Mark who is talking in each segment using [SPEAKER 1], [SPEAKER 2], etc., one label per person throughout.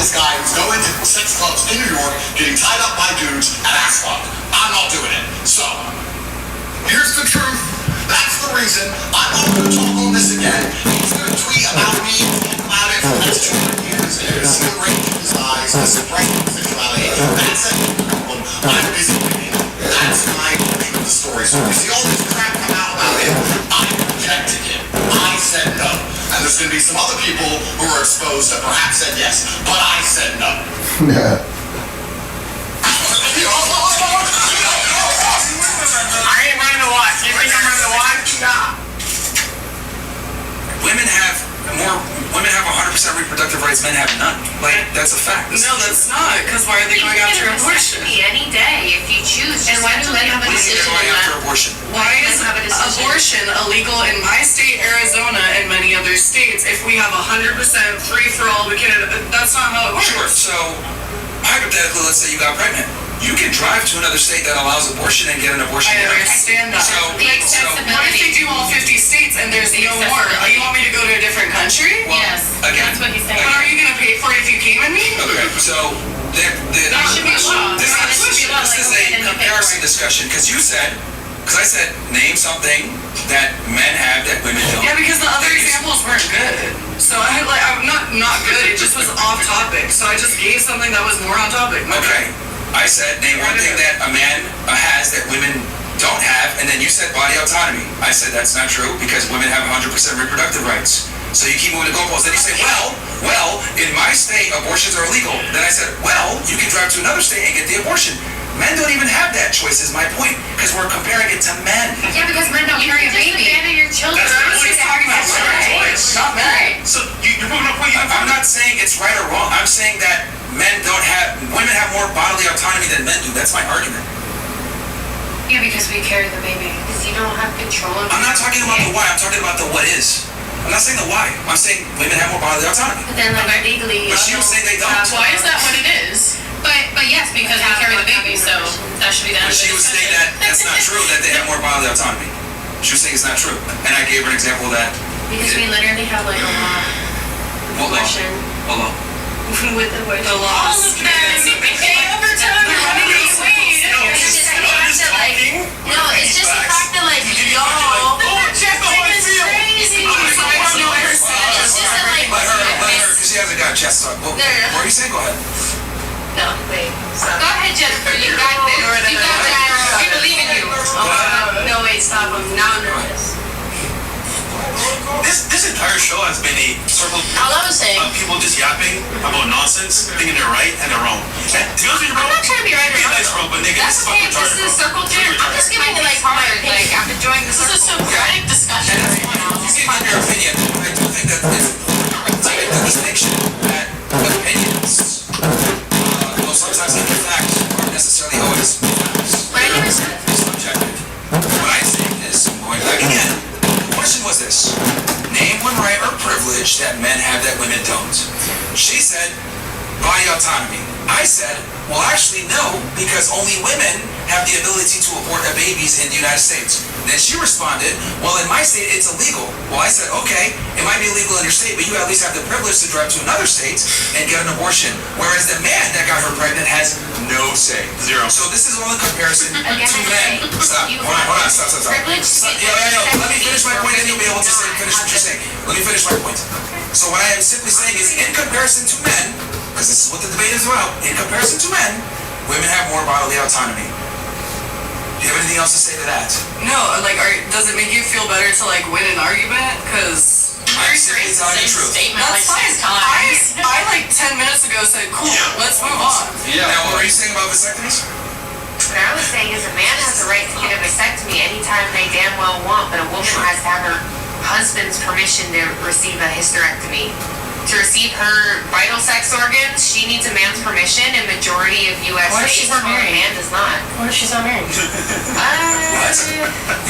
[SPEAKER 1] this guy who's going to sex clubs in New York, getting tied up by dudes and ass fucked. I'm not doing it. So, here's the truth. That's the reason I'm not going to talk on this again. He's going to tweet about me and talk about it for the next 200 years. And you're going to see the rage in his eyes, the suppression of sexuality. That's a problem. I'm busy winning. That's my version of the story. So you see all this crap come out about him, I rejected him. I said no. And there's going to be some other people who are exposed that perhaps said yes, but I said no.
[SPEAKER 2] Yeah.
[SPEAKER 3] I ain't running the watch. You think I'm running the watch? Nah.
[SPEAKER 4] Women have 100% reproductive rights, men have none. Like, that's a fact.
[SPEAKER 5] No, that's not, because why are they going after abortion?
[SPEAKER 6] Any day, if you choose. And why do men have a decision
[SPEAKER 4] going after abortion?
[SPEAKER 5] Why is abortion illegal in my state, Arizona, and many other states? If we have 100% free for all, we can. That's not how it works.
[SPEAKER 4] Sure. So, hypothetically, let's say you got pregnant. You can drive to another state that allows abortion and get an abortion.
[SPEAKER 5] I understand that.
[SPEAKER 4] So,
[SPEAKER 5] what if they do all 50 states and there's no more? You want me to go to a different country?
[SPEAKER 4] Well,
[SPEAKER 6] yes.
[SPEAKER 4] Again,
[SPEAKER 6] that's what he's saying.
[SPEAKER 5] But are you going to pay for it if you came with me?
[SPEAKER 4] Okay, so
[SPEAKER 5] That should be a law.
[SPEAKER 4] This is a comparison discussion because I said name something that men have that women don't.
[SPEAKER 5] Yeah, because the other examples weren't good. So I'm not good. It just was off topic. So I just gave something that was more on topic.
[SPEAKER 4] Okay. I said name one thing that a man has that women don't have, and then you said body autonomy. I said that's not true because women have 100% reproductive rights. So you keep moving the goalposts. Then you say, well, in my state, abortions are illegal. Then I said, well, you can drive to another state and get the abortion. Men don't even have that choice, is my point, because we're comparing it to men.
[SPEAKER 6] Yeah, because men don't carry a baby. Abandon your children.
[SPEAKER 4] That's
[SPEAKER 5] I was just talking about choice, not men.
[SPEAKER 3] So you're proving a point.
[SPEAKER 4] I'm not saying it's right or wrong. I'm saying that women have more bodily autonomy than men do. That's my argument.
[SPEAKER 6] Yeah, because we carry the baby. Because you don't have control of it.
[SPEAKER 4] I'm not talking about the why. I'm talking about the what is. I'm not saying the why. I'm saying women have more bodily autonomy.
[SPEAKER 6] But then, like, legally,
[SPEAKER 4] But she was saying they don't.
[SPEAKER 5] Why is that what it is?
[SPEAKER 6] But yes, because we carry the baby, so that should be done.
[SPEAKER 4] But she was saying that that's not true, that they have more bodily autonomy. She was saying it's not true. And I gave her an example of that.
[SPEAKER 6] Because we literally have, like, a law.
[SPEAKER 4] What law?
[SPEAKER 6] Abortion.
[SPEAKER 4] What law?
[SPEAKER 6] With the word.
[SPEAKER 5] The laws.
[SPEAKER 6] All of them. They overturn the No, it's just the fact that, like, y'all. It's just that, like,
[SPEAKER 4] Let her, because she hasn't got a chest talk. What are you saying? Go ahead.
[SPEAKER 6] No, wait. Go ahead, Jennifer. You got this. You got this. We believe in you. No, wait, stop. I'm now nervous.
[SPEAKER 3] This entire show has been a circle
[SPEAKER 6] All I was saying.
[SPEAKER 3] of people just yapping about nonsense, thinking they're right and they're wrong. And to be honest with you, bro,
[SPEAKER 6] I'm not trying to be right or
[SPEAKER 3] be
[SPEAKER 6] wrong.
[SPEAKER 3] nice, bro, but nigga,
[SPEAKER 6] That's
[SPEAKER 3] this is
[SPEAKER 6] okay.
[SPEAKER 3] fucking
[SPEAKER 6] This
[SPEAKER 3] retarded,
[SPEAKER 6] is
[SPEAKER 3] bro.
[SPEAKER 6] circle jerk. I'm just giving you, like, my like I'm enjoying the circle. This is a Socratic discussion right now.
[SPEAKER 4] You can give your opinion. I do think that it's a distinction that opinions, though sometimes even facts aren't necessarily always facts.
[SPEAKER 6] But I never said
[SPEAKER 4] It's subjective. What I'm saying is, going back again, the question was this: name one right or privilege that men have that women don't. She said, body autonomy. I said, well, actually, no, because only women have the ability to abort babies in the United States. Then she responded, well, in my state, it's illegal. Well, I said, okay, it might be illegal in your state, but you at least have the privilege to drive to another state and get an abortion. Whereas the man that got her pregnant has no say.
[SPEAKER 3] Zero.
[SPEAKER 4] So this is all in comparison
[SPEAKER 6] Again,
[SPEAKER 4] to men. Stop.
[SPEAKER 6] you
[SPEAKER 4] Hold on. Stop.
[SPEAKER 6] privilege.
[SPEAKER 4] Yeah. Let me finish my point, and you'll be able to finish what you're saying. Let me finish my point. So what I am simply saying is, in comparison to men, because this is what the debate is about, in comparison to men, women have more bodily autonomy. Do you have anything else to say to that?
[SPEAKER 5] No, like, does it make you feel better to, like, win an argument? Because
[SPEAKER 4] I'm simply telling the truth.
[SPEAKER 5] that's fine. I like 10 minutes ago said, cool, let's move on.
[SPEAKER 4] Yeah. Now, what were you saying about vasectomies?
[SPEAKER 6] What I was saying is a man has the right to get a vasectomy anytime they damn well want, but a woman has to have her husband's permission to receive a hysterectomy. To receive her vital sex organs, she needs a man's permission, and majority of U.S.
[SPEAKER 5] What if she's
[SPEAKER 6] states,
[SPEAKER 5] not
[SPEAKER 6] a
[SPEAKER 5] married?
[SPEAKER 6] man does not.
[SPEAKER 5] What if she's not married?
[SPEAKER 4] You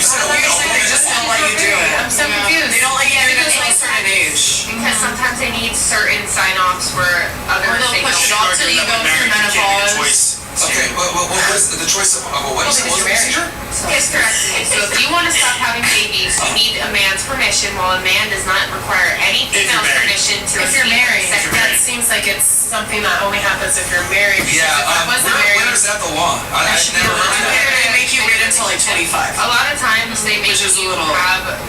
[SPEAKER 4] said
[SPEAKER 5] They just don't let you do it.
[SPEAKER 6] I'm so confused.
[SPEAKER 5] They don't let you do it
[SPEAKER 6] because
[SPEAKER 5] until a certain age.
[SPEAKER 6] Because sometimes they need certain sign-offs where other
[SPEAKER 5] Or they'll
[SPEAKER 6] things
[SPEAKER 5] push it
[SPEAKER 6] don't.
[SPEAKER 5] off till you go through menopause.
[SPEAKER 4] Okay, what is the choice of a what?
[SPEAKER 5] Well, because you're married.
[SPEAKER 6] Hysterectomy. So if you want to stop having babies, you need a man's permission, while a man does not require any female's permission to
[SPEAKER 5] If you're
[SPEAKER 6] receive
[SPEAKER 5] married,
[SPEAKER 6] vasectomy.
[SPEAKER 5] that seems like it's
[SPEAKER 6] something that only happens if you're married.
[SPEAKER 4] Yeah,
[SPEAKER 6] If I wasn't married,
[SPEAKER 4] when is that the law? I've never heard of that.
[SPEAKER 5] They make you wait until like 25.
[SPEAKER 6] a lot of times they make
[SPEAKER 5] Which is a
[SPEAKER 6] you
[SPEAKER 5] little-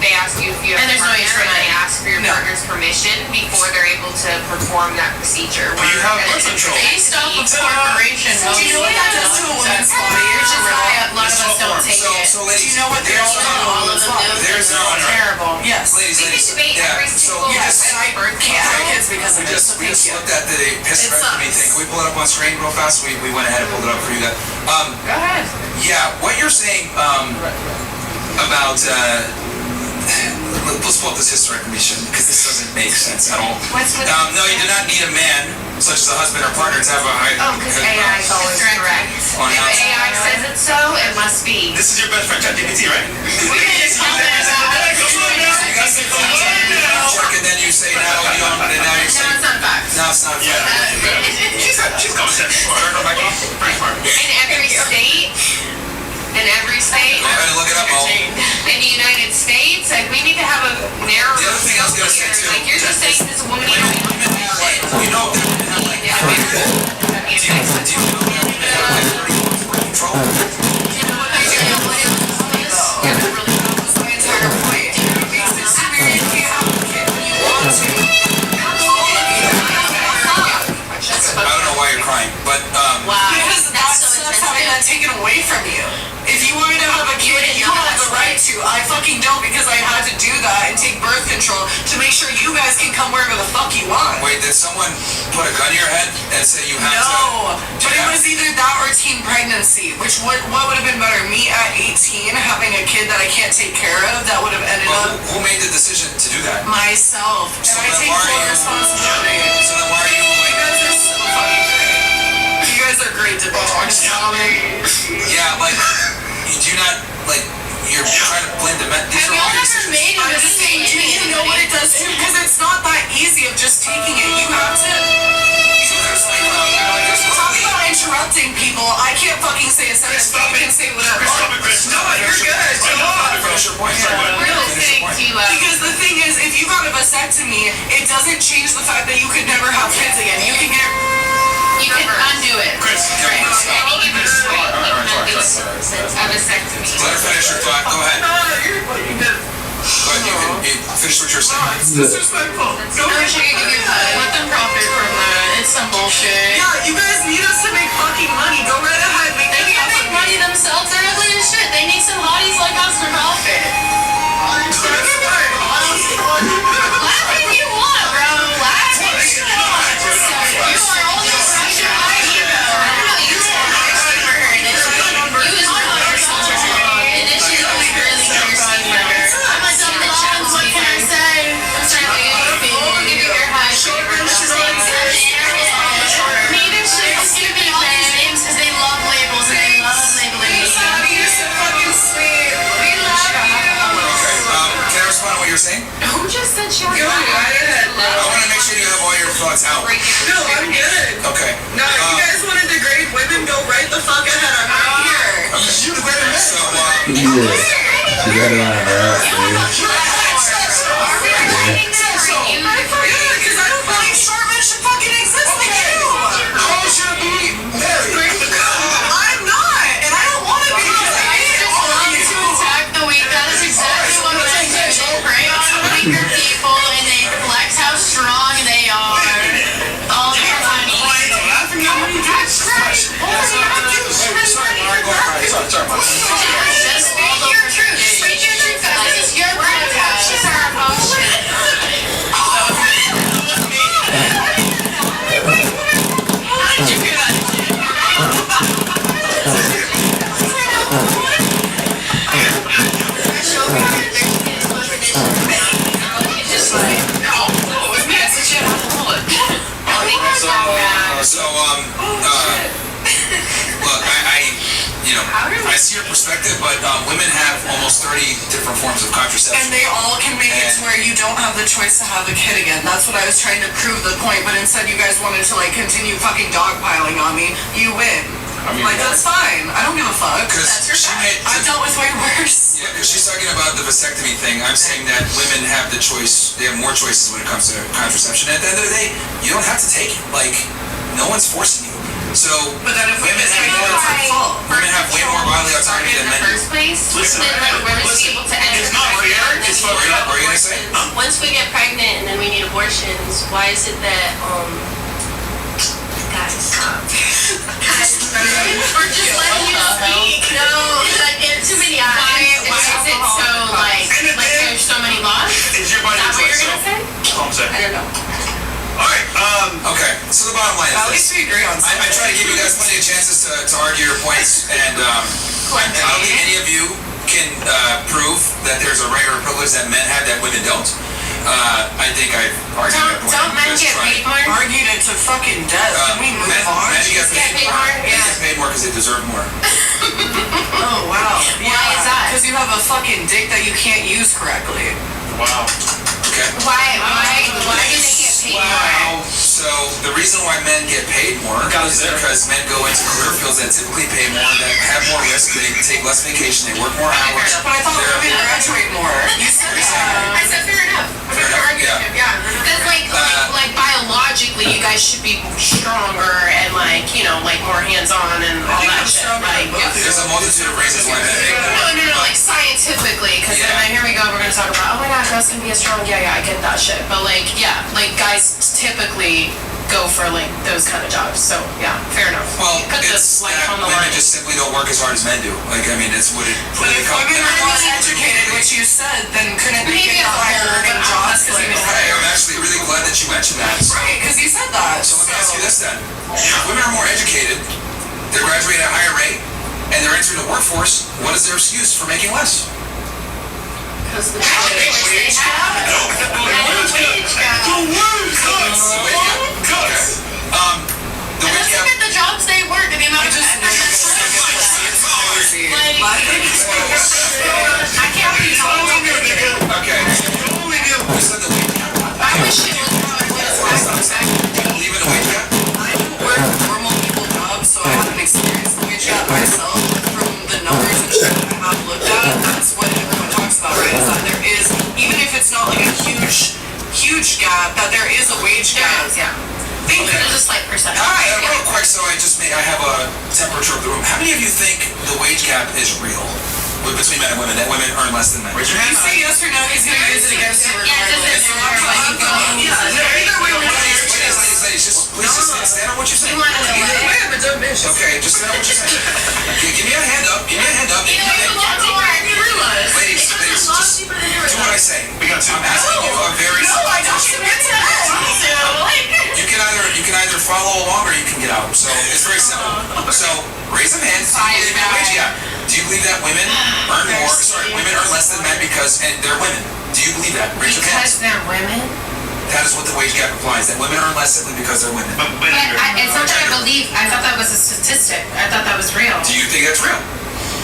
[SPEAKER 6] they ask you if you have
[SPEAKER 2] And
[SPEAKER 6] a
[SPEAKER 2] there's no
[SPEAKER 6] partner,
[SPEAKER 2] age for
[SPEAKER 6] and they
[SPEAKER 2] that.
[SPEAKER 6] ask for your
[SPEAKER 5] No.
[SPEAKER 6] partner's permission before they're able to perform that procedure.
[SPEAKER 3] But you have birth control.
[SPEAKER 2] Based off of corporation,
[SPEAKER 5] Do you know what that does to a woman's body?
[SPEAKER 2] Which is why a lot of us don't take it.
[SPEAKER 4] So
[SPEAKER 5] Do
[SPEAKER 4] ladies,
[SPEAKER 5] you know what they
[SPEAKER 4] there's
[SPEAKER 5] all do to a
[SPEAKER 2] all of
[SPEAKER 5] woman's
[SPEAKER 2] them
[SPEAKER 5] body?
[SPEAKER 2] do.
[SPEAKER 4] there's no honor.
[SPEAKER 6] Terrible.
[SPEAKER 5] Yes.
[SPEAKER 4] Ladies,
[SPEAKER 6] We can debate every
[SPEAKER 4] so
[SPEAKER 6] single
[SPEAKER 4] we
[SPEAKER 5] Yes,
[SPEAKER 4] just
[SPEAKER 5] and I can't have kids because of
[SPEAKER 4] we
[SPEAKER 5] this,
[SPEAKER 4] just
[SPEAKER 5] so
[SPEAKER 4] we
[SPEAKER 5] thank
[SPEAKER 4] just
[SPEAKER 5] you.
[SPEAKER 4] looked at the hysterectomy
[SPEAKER 5] sucks.
[SPEAKER 4] thing. Can we pull it up on screen real fast? We went ahead and pulled it up for you guys.
[SPEAKER 6] Go ahead.
[SPEAKER 4] Yeah, what you're saying about let's pull up this hysterectomy because this doesn't make sense at all.
[SPEAKER 6] What's with
[SPEAKER 4] No, you do not need a man, such as a husband or partner, to have a high.
[SPEAKER 6] Oh, because AI is always correct.
[SPEAKER 4] On
[SPEAKER 6] If
[SPEAKER 4] outside.
[SPEAKER 6] AI says it so, it must be.
[SPEAKER 3] This is your best friend, ChatGPT, right?
[SPEAKER 2] We can just comment about it.
[SPEAKER 4] You guys say check and then you say no, you don't, and now you're
[SPEAKER 6] No,
[SPEAKER 4] saying
[SPEAKER 6] it's not facts.
[SPEAKER 4] no, it's not.
[SPEAKER 3] Yeah. She's common sense. Or her back off. Pretty smart.
[SPEAKER 6] In every state,
[SPEAKER 4] Go ahead and look it up, Mo.
[SPEAKER 6] in the United States, like we need to have a narrow.
[SPEAKER 4] The other thing I was gonna say, too,
[SPEAKER 6] Like you're just saying this woman.
[SPEAKER 4] You know that women have like, do you know that women have like 30 months birth control?
[SPEAKER 5] That's my entire point. It makes it severe. You can't have a kid when you want to.
[SPEAKER 4] I don't know why you're crying, but
[SPEAKER 5] Because that's having that taken away from you. If you wanted to have a kid, you have the right to. I fucking don't because I had to do that and take birth control to make sure you guys can come wherever the fuck you want.
[SPEAKER 4] wait, did someone put a gun to your head and say you have
[SPEAKER 5] No,
[SPEAKER 4] to?
[SPEAKER 5] but it was either that or teen pregnancy. What would have been better? Me at 18 having a kid that I can't take care of that would have ended
[SPEAKER 4] Well,
[SPEAKER 5] up
[SPEAKER 4] who made the decision to do that?
[SPEAKER 5] myself.
[SPEAKER 4] So
[SPEAKER 5] And I
[SPEAKER 4] then
[SPEAKER 5] take
[SPEAKER 4] why are
[SPEAKER 5] full
[SPEAKER 4] you-
[SPEAKER 5] responsibility.
[SPEAKER 4] So then why are you
[SPEAKER 5] You
[SPEAKER 4] like,
[SPEAKER 5] guys are so fucking great. You guys are great to
[SPEAKER 4] yeah, like, do you not, like, you're trying to blend the these are all your decisions.
[SPEAKER 5] I'm just saying, do you know what it does too? Because it's not that easy of just taking it. You have to.
[SPEAKER 4] So there's like,
[SPEAKER 5] Talk about interrupting people. I can't fucking say a sentence, but you can say whatever.
[SPEAKER 3] Stop it, Chris.
[SPEAKER 5] No, you're good. Go on.
[SPEAKER 4] finish your point.
[SPEAKER 6] We're listening to
[SPEAKER 5] Because the thing is, if you got a vasectomy, it doesn't change the fact that you could never have kids again. You can get.
[SPEAKER 2] You can undo it.
[SPEAKER 3] Chris,
[SPEAKER 6] any given point, you can undo a vasectomy.
[SPEAKER 4] Let her finish your thought. Go ahead.
[SPEAKER 5] You're fucking good.
[SPEAKER 4] Go ahead. You finish what you're saying.
[SPEAKER 5] It's disrespectful. Go
[SPEAKER 2] I
[SPEAKER 5] ahead.
[SPEAKER 2] wish I could give you a hug. Let them profit from that. It's some bullshit.
[SPEAKER 5] Yeah, you guys need us to make fucking money. Go right ahead. Make
[SPEAKER 2] They
[SPEAKER 5] that
[SPEAKER 2] can't make
[SPEAKER 5] happen.
[SPEAKER 2] money themselves. They're ugly as shit. They need some hotties like us to profit. Laugh if you want, bro. Laugh if you want. You are only pressure my ego. You are for her initially. You is not responsible. Initially, really piercing for her. I'm like, some moms, what can I say? I'm starting to get you. Give you your high. Leadership is giving me all these names because they love labels and they love labeling me.
[SPEAKER 5] You're so fucking sweet.
[SPEAKER 2] We love you.
[SPEAKER 4] Okay. Can I respond to what you're saying?
[SPEAKER 6] Who just said she was
[SPEAKER 5] Go right ahead.
[SPEAKER 4] I want to make sure you have all your thoughts out.
[SPEAKER 5] No, I'm good.
[SPEAKER 4] Okay.
[SPEAKER 5] No, if you guys want to degrade women, go right the fuck ahead. I'm not here.
[SPEAKER 4] So,
[SPEAKER 7] You gotta line her up, dude.
[SPEAKER 5] Because I don't believe short men should fucking exist like you. I'm not, and I don't want to be because I hate
[SPEAKER 2] Just
[SPEAKER 5] all of
[SPEAKER 2] love
[SPEAKER 5] you.
[SPEAKER 2] to attack the weak. That is exactly what men do. They prey on weaker people and they flex how strong they are. All the time. Just speak your truth. Speak your truth. This is your podcast. This is our bullshit.
[SPEAKER 4] Look, I see your perspective, but women have almost 30 different forms of contraception.
[SPEAKER 5] And they all can make it to where you don't have the choice to have a kid again. That's what I was trying to prove the point, but instead you guys wanted to like continue fucking dogpiling on me. You win. Like that's fine. I don't give a fuck.
[SPEAKER 4] Because she made,
[SPEAKER 5] I've dealt with way worse.
[SPEAKER 4] Yeah, because she's talking about the vasectomy thing. I'm saying that women have the choice. They have more choices when it comes to contraception. At the end of the day, you don't have to take it. Like, no one's forcing you. So,
[SPEAKER 5] But then if
[SPEAKER 4] women have
[SPEAKER 5] women
[SPEAKER 4] more.
[SPEAKER 5] say fault.
[SPEAKER 4] Women have way more bodily autonomy than
[SPEAKER 6] in the
[SPEAKER 4] men do.
[SPEAKER 6] first place,
[SPEAKER 3] Listen,
[SPEAKER 6] then like women
[SPEAKER 3] listen,
[SPEAKER 6] be able to enter
[SPEAKER 3] it's
[SPEAKER 6] the
[SPEAKER 3] not
[SPEAKER 6] market,
[SPEAKER 3] fair,
[SPEAKER 6] and then
[SPEAKER 3] it's
[SPEAKER 6] we
[SPEAKER 3] not
[SPEAKER 6] need
[SPEAKER 3] fair.
[SPEAKER 4] What were you gonna say?
[SPEAKER 6] abortions.
[SPEAKER 2] Once we get pregnant and then we need abortions, why is it that guys stop? We're just letting you speak. No, like it's too many eyes. Why is it so like there's so many laws?
[SPEAKER 3] It's your body
[SPEAKER 2] Is that what
[SPEAKER 3] choice.
[SPEAKER 2] you're gonna say?
[SPEAKER 3] That's all I'm saying.
[SPEAKER 2] I don't know.
[SPEAKER 3] All right.
[SPEAKER 4] Okay, so the bottom line
[SPEAKER 5] At
[SPEAKER 4] is
[SPEAKER 5] least
[SPEAKER 4] this.
[SPEAKER 5] we agree on
[SPEAKER 4] I
[SPEAKER 5] something.
[SPEAKER 4] try to give you guys plenty of chances to argue your points, and I don't think any of you can prove that there's a right or a privilege that men have that women don't. I think I've argued that point.
[SPEAKER 6] Don't men
[SPEAKER 4] You guys
[SPEAKER 6] get
[SPEAKER 4] tried.
[SPEAKER 6] paid more?
[SPEAKER 5] Argued it to fucking death. Can we move on?
[SPEAKER 4] Men get
[SPEAKER 6] Get paid more?
[SPEAKER 4] They
[SPEAKER 6] Yeah.
[SPEAKER 4] get paid more because they deserve more.
[SPEAKER 5] Oh, wow.
[SPEAKER 6] Why is that?
[SPEAKER 5] Because you have a fucking dick that you can't use correctly.
[SPEAKER 3] Wow.
[SPEAKER 4] Okay.
[SPEAKER 6] Why do they get paid more?
[SPEAKER 4] So the reason why men get paid more is because men go into career fields that typically pay more, that have more risk, they take less vacation, they work more hours.
[SPEAKER 5] But I thought
[SPEAKER 4] They're-
[SPEAKER 5] women graduate more. You said that.
[SPEAKER 6] I said fair enough.
[SPEAKER 4] Fair enough, yeah.
[SPEAKER 6] Because like biologically, you guys should be stronger and like more hands-on and all
[SPEAKER 5] think
[SPEAKER 6] that
[SPEAKER 5] I'm
[SPEAKER 6] shit.
[SPEAKER 5] stronger
[SPEAKER 6] Like,
[SPEAKER 5] than both of
[SPEAKER 4] There's a multitude of reasons why men make more.
[SPEAKER 6] no, like scientifically, because
[SPEAKER 4] Yeah.
[SPEAKER 6] then here we go. We're gonna talk about, oh my god, girls can be as strong. Yeah, I get that shit. But like, yeah, like guys typically go for like those kind of jobs. So yeah, fair enough.
[SPEAKER 4] Well,
[SPEAKER 6] You put
[SPEAKER 4] it's
[SPEAKER 6] this like
[SPEAKER 4] that
[SPEAKER 6] on the
[SPEAKER 4] women
[SPEAKER 6] line.
[SPEAKER 4] just simply don't work as hard as men do. Like, I mean, that's what it
[SPEAKER 5] But if women are more educated, which you said, then couldn't they
[SPEAKER 6] Maybe
[SPEAKER 5] get the
[SPEAKER 6] as a
[SPEAKER 5] higher
[SPEAKER 6] whole,
[SPEAKER 5] earning
[SPEAKER 6] but
[SPEAKER 5] jobs?
[SPEAKER 6] because
[SPEAKER 5] Like,
[SPEAKER 6] even-
[SPEAKER 4] Hey, I'm actually really glad that you mentioned that.
[SPEAKER 5] right, because you said that.
[SPEAKER 4] So let me ask you this then. If women are more educated, they graduate at a higher rate, and they're entering the workforce, what is their excuse for making less?
[SPEAKER 2] Because the
[SPEAKER 3] Wage gap. No.
[SPEAKER 2] wage gap.
[SPEAKER 3] The wage cuts.
[SPEAKER 4] The wage gap?
[SPEAKER 3] Cuts.
[SPEAKER 4] The wage gap.
[SPEAKER 2] Look at the jobs they work and the amount of effort that's put
[SPEAKER 6] I can't believe
[SPEAKER 4] Okay.
[SPEAKER 3] Only you.
[SPEAKER 4] You said the wage gap.
[SPEAKER 6] I wish it was
[SPEAKER 4] Do you believe in the wage gap?
[SPEAKER 5] I don't work normal people jobs, so I haven't experienced the wage gap myself. But from the numbers and shit that I have looked at, that's what everyone talks about, right? Is that there is, even if it's not like a huge gap, that there is a wage gap.
[SPEAKER 6] yeah.
[SPEAKER 5] Thank you.
[SPEAKER 6] There's a slight percentage.
[SPEAKER 4] All right, real quick, so I have a temperature of the room. How many of you think the wage gap is real between men and women, that women earn less than men?
[SPEAKER 3] Raise your
[SPEAKER 5] You
[SPEAKER 3] hand.
[SPEAKER 5] say yes or no, he's gonna use it against you
[SPEAKER 6] Yeah, it
[SPEAKER 5] regardless.
[SPEAKER 6] doesn't matter what you go.
[SPEAKER 5] Either way, we're
[SPEAKER 4] Ladies, just please just stand on what you're saying.
[SPEAKER 6] You want to know what?
[SPEAKER 5] I am a dumb bitch.
[SPEAKER 4] Okay, just stand on what you're saying. Okay, give me a hand up. Give me a hand up.
[SPEAKER 6] You know, it's a lot deeper than you realize.
[SPEAKER 4] Ladies, just do what I say.
[SPEAKER 3] We got two.
[SPEAKER 4] I'm asking you a very
[SPEAKER 5] No, I don't submit to that.
[SPEAKER 4] You can either follow along or you can get out. So it's very simple. So raise a hand. Do you believe in the wage gap? Do you believe that women earn more? Sorry, women earn less than men because they're women. Do you believe that? Raise your hand.
[SPEAKER 6] Because they're women?
[SPEAKER 4] That is what the wage gap implies. That women earn less simply because they're women.
[SPEAKER 3] But
[SPEAKER 6] But it's not that I believe. I thought that was a statistic. I thought that was real.
[SPEAKER 4] Do you think that's real?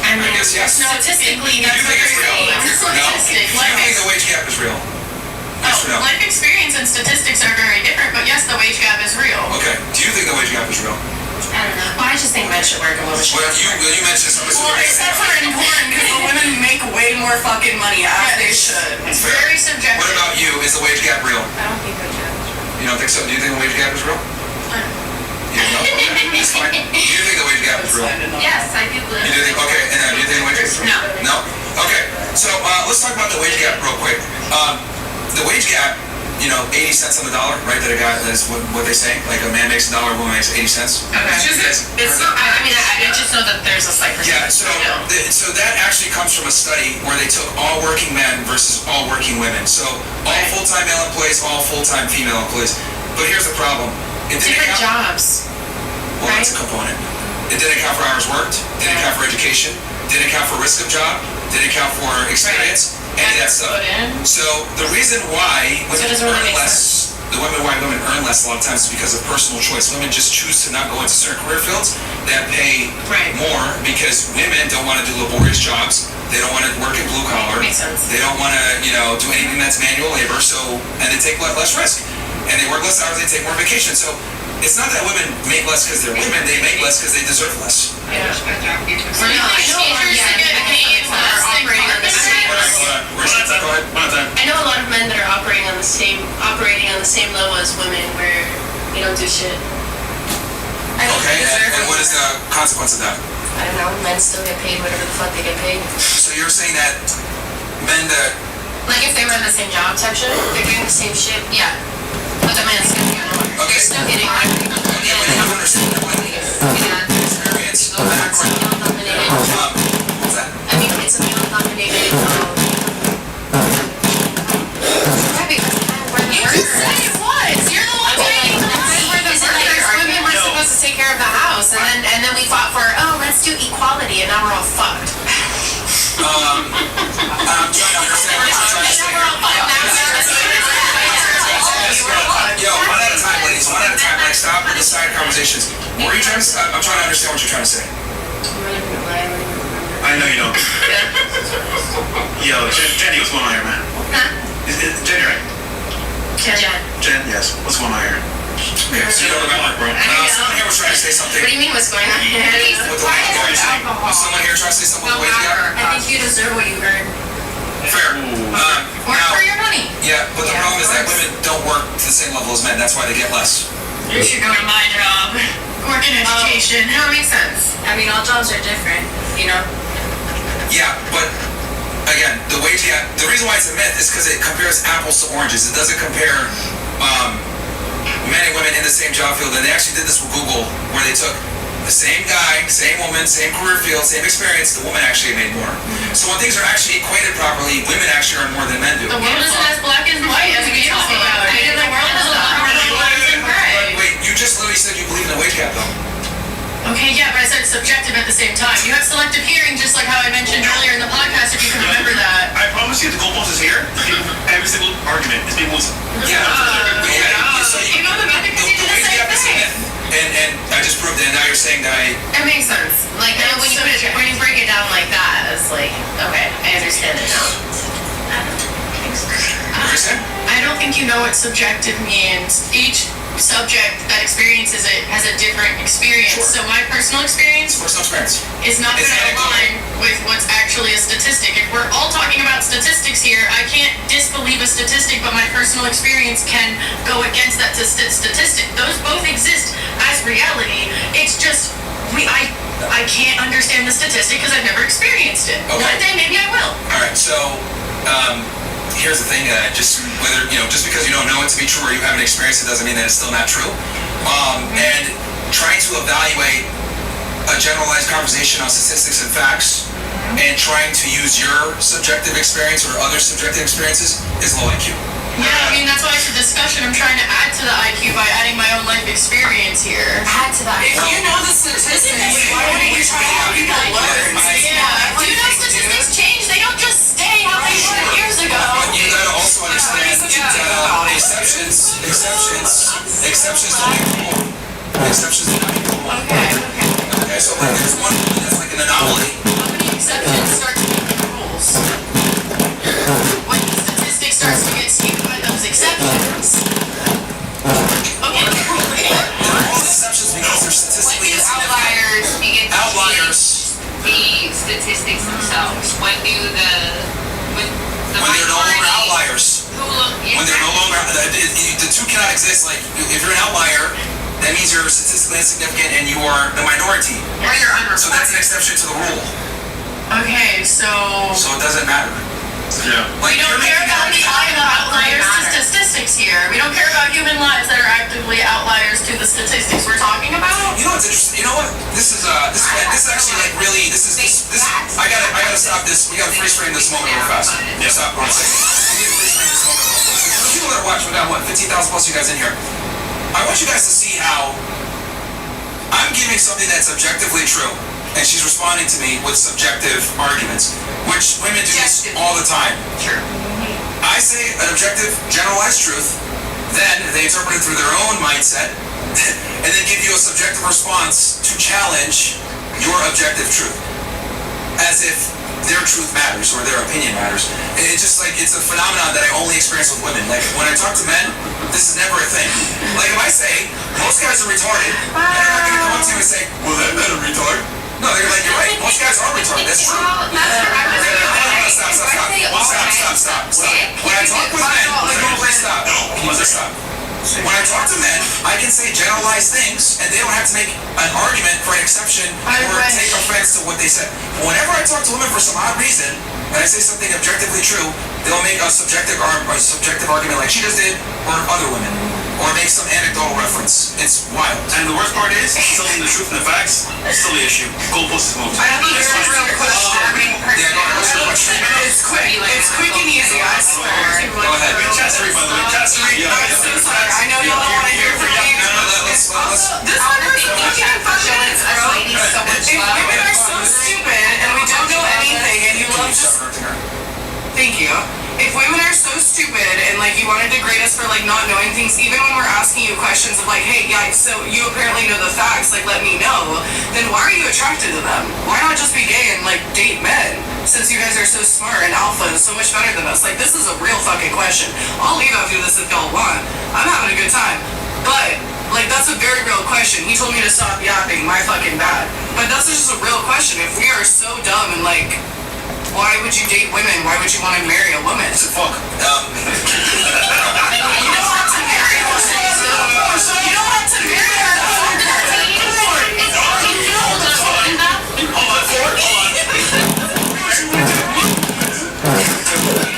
[SPEAKER 6] I mean,
[SPEAKER 4] guess yes.
[SPEAKER 6] statistically, that's
[SPEAKER 4] You
[SPEAKER 6] what
[SPEAKER 4] think it's
[SPEAKER 6] they're
[SPEAKER 4] real?
[SPEAKER 6] saying.
[SPEAKER 2] It's
[SPEAKER 4] No.
[SPEAKER 2] statistic.
[SPEAKER 4] Do you think the wage gap is real? Yes or no?
[SPEAKER 2] Life experience and statistics are very different, but yes, the wage gap is real.
[SPEAKER 4] Okay. Do you think the wage gap is real?
[SPEAKER 6] I don't know. Well, I just think men should work and women should
[SPEAKER 4] Well,
[SPEAKER 6] work.
[SPEAKER 4] you mentioned
[SPEAKER 5] Well,
[SPEAKER 4] specifically.
[SPEAKER 5] except for important, because the women make way more fucking money as they should.
[SPEAKER 2] It's very subjective.
[SPEAKER 4] What about you? Is the wage gap real?
[SPEAKER 6] I don't think they should.
[SPEAKER 4] You don't think so? Do you think the wage gap is real? You don't know? Okay, that's fine. Do you think the wage gap is real?
[SPEAKER 6] Yes, I do believe.
[SPEAKER 4] You do think? Okay, and then do you think the wage gap is real?
[SPEAKER 6] No.
[SPEAKER 4] No? Okay. So let's talk about the wage gap real quick. The wage gap, 80 cents on the dollar, right? That a guy, that's what they say. Like a man makes $1, a woman makes 80 cents.
[SPEAKER 6] It's not. I mean, I just know that there's a slight
[SPEAKER 4] Yeah,
[SPEAKER 6] percentage.
[SPEAKER 4] so that actually comes from a study where they took all working men versus all working women. So all full-time male employees, all full-time female employees. But here's the problem. It didn't
[SPEAKER 6] Different
[SPEAKER 4] account-
[SPEAKER 6] jobs.
[SPEAKER 4] Well, that's a component. It didn't account for hours worked, didn't account for education, didn't account for risk of job, didn't account for experience, any of that stuff.
[SPEAKER 6] Put in.
[SPEAKER 4] So the reason why
[SPEAKER 6] So it
[SPEAKER 4] women
[SPEAKER 6] doesn't really
[SPEAKER 4] earn
[SPEAKER 6] make
[SPEAKER 4] less, why women earn less a lot of times is because of personal choice. Women just choose to not go into certain career fields that pay
[SPEAKER 6] Right.
[SPEAKER 4] more because women don't want to do laborious jobs. They don't want to work in blue collar.
[SPEAKER 6] Makes sense.
[SPEAKER 4] They don't want to, do anything that's manual labor. So, and they take less risk, and they work less hours. They take more vacation. So it's not that women make less because they're women, they make less because they deserve less.
[SPEAKER 2] I know a lot of men that are operating on the same level as women where you don't do shit.
[SPEAKER 4] Okay, and what is the consequence of that?
[SPEAKER 2] I don't know, men still get paid whatever the fuck they get paid.
[SPEAKER 4] So you're saying that men that...
[SPEAKER 2] Like if they were in the same job type shit, they're doing the same shit, yeah. But the man's still getting more.
[SPEAKER 4] Okay.
[SPEAKER 2] They're still getting more.
[SPEAKER 4] Okay, but you understand that women experience of background. What's that?
[SPEAKER 2] I mean, it's a male-dominated, You just said it was! You're the one saying it was! Women were supposed to take care of the house, and then we fought for, let's do equality, and now we're all fucked.
[SPEAKER 4] I'm trying to understand what you're trying to say. Yo, one at a time, ladies. One at a time. Like, stop with the side conversations. What are you trying to say? I'm trying to understand what you're trying to say.
[SPEAKER 3] I know you don't. Yo, Jenny, what's going on here, man?
[SPEAKER 2] Huh?
[SPEAKER 3] Is Jenny, right?
[SPEAKER 2] Jen.
[SPEAKER 3] Yes. What's going on here?
[SPEAKER 4] Okay, so you know the network, bro. Someone here was trying to say something.
[SPEAKER 2] What do you mean what's going on here?
[SPEAKER 4] With the weight gap. Was someone here trying to say something with the weight gap?
[SPEAKER 2] I think you deserve what you earn.
[SPEAKER 4] Fair.
[SPEAKER 2] Work for your money.
[SPEAKER 4] Yeah, but the problem is that women don't work to the same level as men. That's why they get less.
[SPEAKER 5] You should go to my job. Work in education.
[SPEAKER 2] No, it makes sense. I mean, all jobs are different, you know?
[SPEAKER 4] Yeah, but again, the wage gap, the reason why it's a myth is because it compares apples to oranges. It doesn't compare men and women in the same job field. And they actually did this with Google, where they took the same guy, same woman, same career field, same experience. The woman actually made more. So when things are actually equated properly, women actually earn more than men do.
[SPEAKER 2] The world isn't as black and white as we talk about it. The world is a lot more black and gray.
[SPEAKER 4] Wait, you just literally said you believe in the wage gap, though.
[SPEAKER 5] Okay, yeah, but I said it's subjective at the same time. You have selective hearing, just like how I mentioned earlier in the podcast, if you can remember that.
[SPEAKER 3] I promise you, the goalpost is here. Every single argument is being moved.
[SPEAKER 4] Yeah, so
[SPEAKER 5] You know the method because you did the
[SPEAKER 4] wage
[SPEAKER 5] same
[SPEAKER 4] gap is a
[SPEAKER 5] thing.
[SPEAKER 4] myth. And I just proved it, and now you're saying that
[SPEAKER 2] It makes sense. Like, when you break it down like that, it's like, okay, I understand it now.
[SPEAKER 5] I don't think you know what subjective means. Each subject that experiences it has a different experience.
[SPEAKER 4] Sure.
[SPEAKER 5] So my personal experience
[SPEAKER 4] personal experience.
[SPEAKER 5] is not going
[SPEAKER 4] It's
[SPEAKER 5] to
[SPEAKER 4] anecdotal.
[SPEAKER 5] align with what's actually a statistic. If we're all talking about statistics here, I can't disbelieve a statistic, but my personal experience can go against that statistic. Those both exist as reality. It's just I can't understand the statistic because I've never experienced it.
[SPEAKER 4] Okay.
[SPEAKER 5] One day maybe I will.
[SPEAKER 4] All right, so here's the thing: just because you don't know it to be true or you haven't experienced it doesn't mean that it's still not true. And trying to evaluate a generalized conversation on statistics and facts, and trying to use your subjective experience or other subjective experiences is low IQ.
[SPEAKER 5] Yeah, I mean, that's why it's a discussion. I'm trying to add to the IQ by adding my own life experience here.
[SPEAKER 2] Add to that.
[SPEAKER 5] If you know the statistics, why wouldn't you try to help people learn? Yeah, do you know statistics change? They don't just stay how they were years ago.
[SPEAKER 4] But you gotta also understand that exceptions don't equal rule. Exceptions don't equal rule. Okay, so like there's one that's like an anomaly.
[SPEAKER 5] How many exceptions start to make the rules? When the statistic starts to get skewed by those exceptions. Okay.
[SPEAKER 4] They're all exceptions because they're statistically insignificant.
[SPEAKER 6] Outliers begin to
[SPEAKER 4] Outliers.
[SPEAKER 6] change the statistics themselves. When
[SPEAKER 4] When they're no longer outliers. When they're no longer, the two cannot exist. Like, if you're an outlier, that means you're statistically insignificant and you are the minority.
[SPEAKER 5] Or you're
[SPEAKER 4] So that's an exception to the rule.
[SPEAKER 5] Okay, so
[SPEAKER 4] So it doesn't matter.
[SPEAKER 3] Yeah.
[SPEAKER 4] Like,
[SPEAKER 5] we don't
[SPEAKER 4] you're
[SPEAKER 5] care
[SPEAKER 4] making
[SPEAKER 5] about the outliers to
[SPEAKER 2] matter.
[SPEAKER 5] statistics here. We don't care about human lives that are actively outliers to the statistics we're talking about.
[SPEAKER 4] You know what's interesting? You know what? This is actually like really. This. I gotta stop this. We gotta freeze frame this moment real fast. Yeah. Stop for 1 second. We need to freeze frame this moment real quick. The people that are watching, we got what? 15,000 plus you guys in here. I want you guys to see how I'm giving something that's objectively true, and she's responding to me with subjective arguments, which women do this all the time.
[SPEAKER 5] Sure.
[SPEAKER 4] I say an objective, generalized truth, then they interpret it through their own mindset, and then give you a subjective response to challenge your objective truth, as if their truth matters or their opinion matters. And it's just like, it's a phenomenon that I only experience with women. Like, when I talk to men, this is never a thing. Like, if I say, most guys guys are retarded, men are not gonna come up to you and say, well, that man a retard. No, they're like, you're right, most guys are retarded, that's true. Stop. When I talk with men, stop. When I talk to men, I can say generalized things, and they don't have to make an argument for an exception or take offense to what they said. But whenever I talk to women for some odd reason, and I say something objectively true, they'll make a subjective argument like she just did, or other women, or make some anecdotal reference. It's wild.
[SPEAKER 3] And the worst part is, telling the truth and the facts is still the issue. Goalpost is moved.
[SPEAKER 5] I have a real question.
[SPEAKER 4] Yeah, go ahead, what's your question?
[SPEAKER 5] It's quick. It's quick and easy, I swear.
[SPEAKER 4] Go ahead.
[SPEAKER 3] Chastity, by the way. Chastity.
[SPEAKER 5] I'm so sorry. I know y'all don't want to hear from me.
[SPEAKER 4] Let's
[SPEAKER 5] This one was fucking 5 minutes, bro.
[SPEAKER 6] so much
[SPEAKER 5] If
[SPEAKER 6] love.
[SPEAKER 5] women are so stupid and we don't know anything and you love just... Thank you. If women are so stupid and like you want to degrade us for like not knowing things, even when we're asking you questions of like, hey, yeah, so you apparently know the facts, like let me know, then why are you attracted to them? Why not just be gay and like date men? Since you guys are so smart and alpha and so much better than us. Like this is a real fucking question. I'll leave after this if y'all want. I'm having a good time. But like that's a very real question. He told me to stop yapping, my fucking bad. But that's just a real question. If we are so dumb and like, why would you date women? Why would you want to marry a woman?
[SPEAKER 3] Fuck.
[SPEAKER 5] You don't have to marry her. You don't have to marry her.
[SPEAKER 3] Hold on.
[SPEAKER 5] You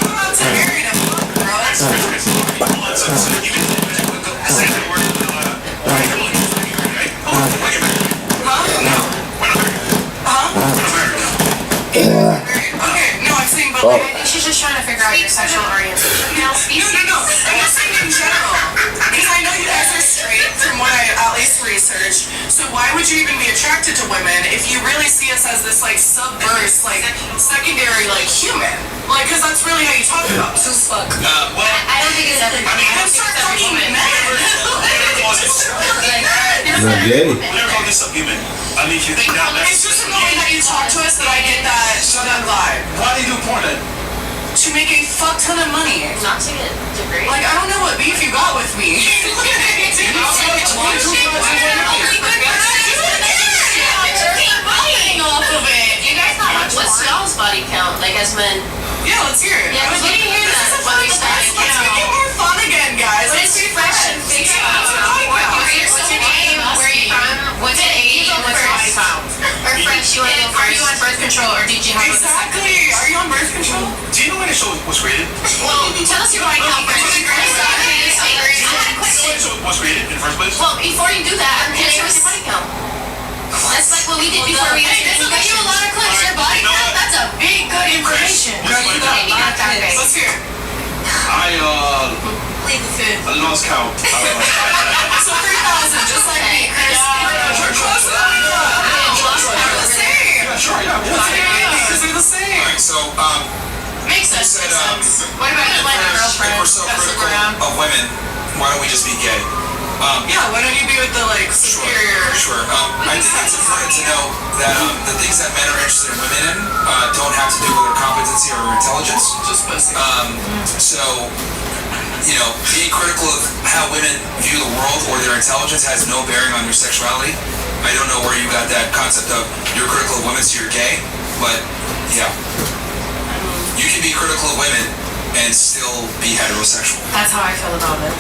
[SPEAKER 5] don't have to marry them, bro.
[SPEAKER 3] Hold on. So you can say the word.
[SPEAKER 5] Okay, no, I'm saying, but like,
[SPEAKER 6] I think she's just trying to figure out your sexual orientation. Male species.
[SPEAKER 5] no. I'm just saying in general. Because I know you guys are straight from what I at least researched. So why would you even be attracted to women if you really see us as this like subverse, like secondary, like human? Like, because that's really how you talk about us.
[SPEAKER 2] Fuck.
[SPEAKER 3] Well,
[SPEAKER 6] I don't think it's every woman.
[SPEAKER 5] I'm start fucking men.
[SPEAKER 7] Not gay.
[SPEAKER 3] we never call this subhuman. I mean, if you think that,
[SPEAKER 5] It's just annoying that you talk to us that I get that vibe.
[SPEAKER 3] why do you do porn then?
[SPEAKER 5] To make a fuck ton of money.
[SPEAKER 6] Not to get degraded.
[SPEAKER 5] Like, I don't know what beef you got with me. Off of it.
[SPEAKER 6] You guys know what's y'all's body count, like as men?
[SPEAKER 5] Yeah, let's hear it.
[SPEAKER 6] Yeah, because we didn't hear that. What we started
[SPEAKER 5] Let's make it more fun again, guys. Let's be fresh and
[SPEAKER 6] What's your name? Where are you from? What's your age? And what's your body count? Or French, are you on birth control or did you have
[SPEAKER 5] Exactly. Are you on birth control?
[SPEAKER 3] Do you know when the show was rated?
[SPEAKER 6] Well, tell us your body count first.
[SPEAKER 3] Do you know when the show was rated in the first place?
[SPEAKER 6] Well, before you do that, I'm curious what's your body count. That's like what we did before we
[SPEAKER 2] Hey, this will give you a lot of clicks. Your body
[SPEAKER 3] You know
[SPEAKER 2] count,
[SPEAKER 3] what?
[SPEAKER 2] that's a big, good information.
[SPEAKER 3] What's my
[SPEAKER 6] Maybe not that big.
[SPEAKER 5] Let's hear it.
[SPEAKER 3] I
[SPEAKER 6] Plead the fifth.
[SPEAKER 3] lost count.
[SPEAKER 5] So 3,000, just like me, Chris. We're close enough. We're the same.
[SPEAKER 3] Yeah, sure, yeah.
[SPEAKER 5] Because we're the same.
[SPEAKER 4] Alright, so,
[SPEAKER 6] Makes
[SPEAKER 4] you
[SPEAKER 6] sense.
[SPEAKER 4] said,
[SPEAKER 6] What about you like a
[SPEAKER 4] if
[SPEAKER 6] girlfriend?
[SPEAKER 4] we're so critical of women, why don't we just be gay?
[SPEAKER 5] Yeah, why don't you be with the like superior?
[SPEAKER 4] Sure. I think it's important to know that the things that men are interested in women in don't have to do with their competency or intelligence.
[SPEAKER 5] Just pussy.
[SPEAKER 4] So, you know, being critical of how women view the world or their intelligence has no bearing on your sexuality. I don't know where you got that concept of you're critical of women, so you're gay, but yeah. You can be critical of women and still be heterosexual.
[SPEAKER 6] That's how I feel about it.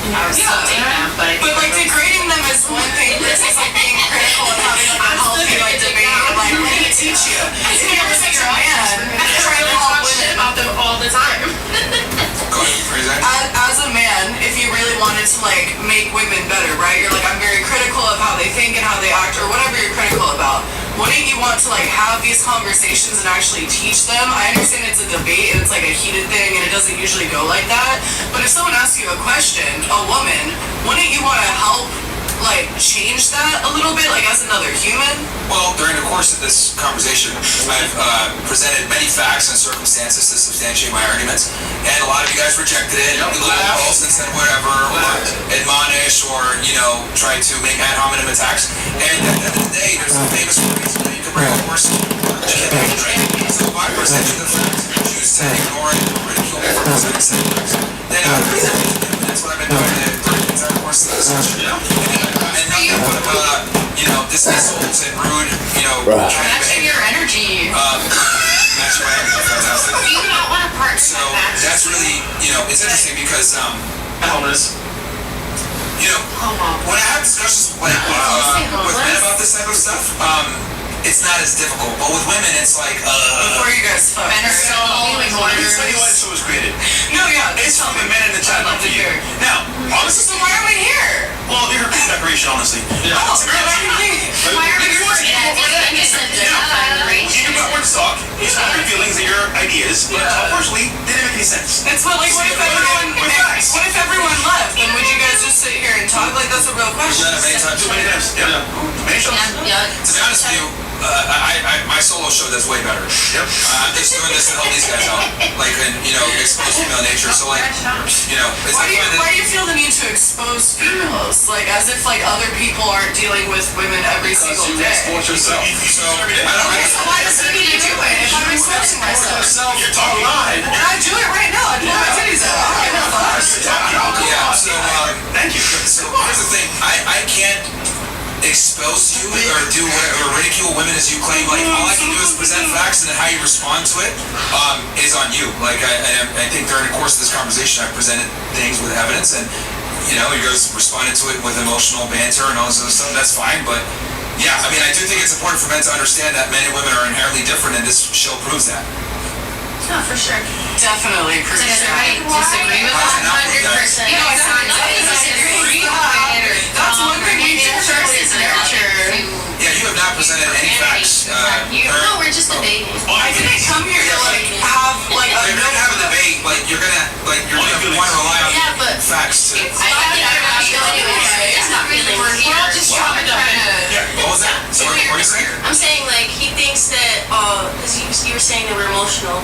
[SPEAKER 6] I was still dating them, but I
[SPEAKER 5] But like degrading them is one thing versus like being critical and having like a healthy like debate and like let me teach you. If you ever see your man trying to help women
[SPEAKER 6] about them all the time.
[SPEAKER 4] Go ahead, phrase that.
[SPEAKER 5] as a man, if you really wanted to like make women better, right? You're like I'm very critical of how they think and how they act or whatever you're critical about. Wouldn't you want to like have these conversations and actually teach them? I understand it's a debate and it's like a heated thing and it doesn't usually go like that. But if someone asks you a question, a woman, wouldn't you want to help like change that a little bit, like as another human?
[SPEAKER 4] Well, during the course of this conversation, I've presented many facts and circumstances to substantiate my arguments, and a lot of you guys rejected it. You little balls and said whatever, or admonish, or try to make ad hominem attacks. And at the end of the day, there's a famous phrase: you can bring a horse, but you can't make it drink. So if I present you the facts and you choose to ignore it or ridicule me for presenting said facts, then I present it to them. And that's what I've been doing during the entire course of the discussion. dismissals and rude,
[SPEAKER 7] Right.
[SPEAKER 4] kind of
[SPEAKER 5] Matching
[SPEAKER 4] behavior.
[SPEAKER 5] your energy.
[SPEAKER 4] Matching my energy, fantastic.
[SPEAKER 6] Do you not want a partner
[SPEAKER 4] So
[SPEAKER 6] that matches?
[SPEAKER 4] that's really, it's interesting because,
[SPEAKER 3] Homeless.
[SPEAKER 4] when I have discussions with men about this type of stuff, it's not as difficult. But with women, it's like,
[SPEAKER 5] Before you guys fuck.
[SPEAKER 2] Men are so
[SPEAKER 3] Let me tell you why this show was created.
[SPEAKER 5] No, yeah.
[SPEAKER 3] It's for the men in the chat, not for you. Now, honestly,
[SPEAKER 5] So why are we here?
[SPEAKER 3] well, you're a cool decoration, honestly.
[SPEAKER 5] Oh,
[SPEAKER 6] Why are we recording it? It's a
[SPEAKER 3] You
[SPEAKER 6] generation.
[SPEAKER 3] got word to talk. You spoke your feelings and your ideas, but unfortunately, they didn't make any sense.
[SPEAKER 5] It's what, like, what if everyone left? Then would you guys just sit here and talk? Like, that's a real question.
[SPEAKER 4] done it many times.
[SPEAKER 3] Too many times. Yeah. Many shows.
[SPEAKER 2] Yeah.
[SPEAKER 4] To be honest with you, my solo show does way better.
[SPEAKER 3] Yep.
[SPEAKER 4] I'm just doing this to help these guys out, expose female nature. So it's
[SPEAKER 5] Why
[SPEAKER 4] like
[SPEAKER 5] do you feel the need to expose females? Like, as if, like, other people aren't dealing with women every single day.
[SPEAKER 3] Export yourself.
[SPEAKER 4] So I
[SPEAKER 5] So why does it need to do it if I'm exposing myself?
[SPEAKER 3] You're talking live.
[SPEAKER 5] And I do it right now. I pull my titties out. I don't give a fuck.
[SPEAKER 4] yeah. So
[SPEAKER 3] Thank you.
[SPEAKER 4] So here's the thing, I can't expose you or do or ridicule women as you claim. Like all I can do is present facts, and then how you respond to it is on you. Like I think during the course of this conversation, I presented things with evidence, and you guys responded to it with emotional banter and all this other stuff. That's fine, but yeah, I mean, I do think it's important for men to understand that men and women are inherently different, and this show proves that.
[SPEAKER 2] No, for sure.
[SPEAKER 5] Definitely.
[SPEAKER 2] Does everybody disagree with
[SPEAKER 4] How's it not
[SPEAKER 2] that?
[SPEAKER 4] prove that?
[SPEAKER 2] You know, it's not nobody disagrees with it or
[SPEAKER 5] That's one thing we do
[SPEAKER 2] versus nurture.
[SPEAKER 4] Yeah, you have not presented any facts.
[SPEAKER 2] No, we're just debating.
[SPEAKER 5] I didn't come here to, like, have, like, a...
[SPEAKER 4] If you're gonna have a debate, you're gonna want to rely on
[SPEAKER 2] Yeah, but
[SPEAKER 4] facts to.
[SPEAKER 2] I think I'm not feeling it. It's not really. We're all just trying to.
[SPEAKER 4] What was that? So what are you saying?
[SPEAKER 8] I'm saying, like, he thinks that, because you were saying that we're emotional,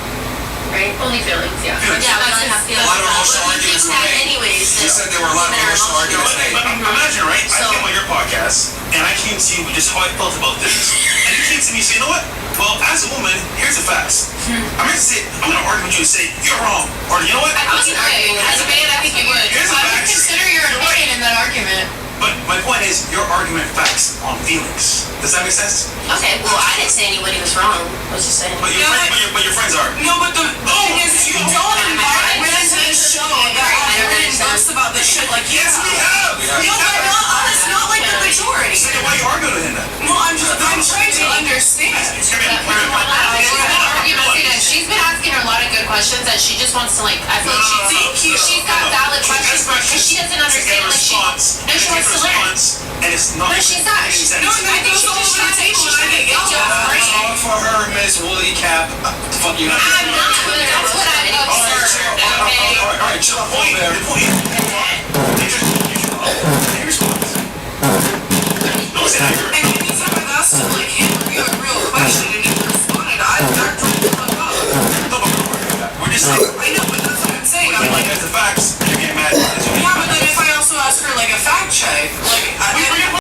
[SPEAKER 8] right?
[SPEAKER 2] Only feelings, yeah.
[SPEAKER 8] Yeah, we don't have
[SPEAKER 4] A
[SPEAKER 8] feelings.
[SPEAKER 4] lot of emotional
[SPEAKER 8] But he
[SPEAKER 4] arguments
[SPEAKER 8] thinks
[SPEAKER 4] were
[SPEAKER 8] that
[SPEAKER 4] made.
[SPEAKER 8] anyways.
[SPEAKER 4] You said there were a lot of emotional arguments made.
[SPEAKER 3] But imagine, right? I
[SPEAKER 8] So-
[SPEAKER 3] came on your podcast, and I came to you with just how I felt about things. And you came to me and say, you know what? Well, as a woman, here's the facts. I'm going to say, I'm going to argue with you and say, you're wrong. Or you know what?
[SPEAKER 2] I wasn't arguing. As a man, I think you would.
[SPEAKER 3] Here's the
[SPEAKER 2] I would
[SPEAKER 3] facts.
[SPEAKER 2] consider your opinion in that argument.
[SPEAKER 3] But my point is, your argument facts on feelings. Does that make sense?
[SPEAKER 8] Okay, well, I didn't say anybody was wrong. I was just saying.
[SPEAKER 3] But your, but your friends are.
[SPEAKER 5] No, but the thing is, you don't invite women to this show that have written books about this shit. Like,
[SPEAKER 3] Yes, we have.
[SPEAKER 5] No, but not us. Not like the majority.
[SPEAKER 3] So then why are you arguing with him then?
[SPEAKER 5] No, I'm trying to understand.
[SPEAKER 2] She's been asking her a lot of good questions that she just wants to I feel like she's got valid questions and she doesn't understand she wants to learn.
[SPEAKER 3] And it's not.
[SPEAKER 2] But she's not.
[SPEAKER 5] No, I think she just should take one. I think it's
[SPEAKER 3] Talk for her, Miss Woolly Cap. Fuck you.
[SPEAKER 2] I'm not. That's what I've observed. Okay.
[SPEAKER 3] All right, chill. The point. No, it's not.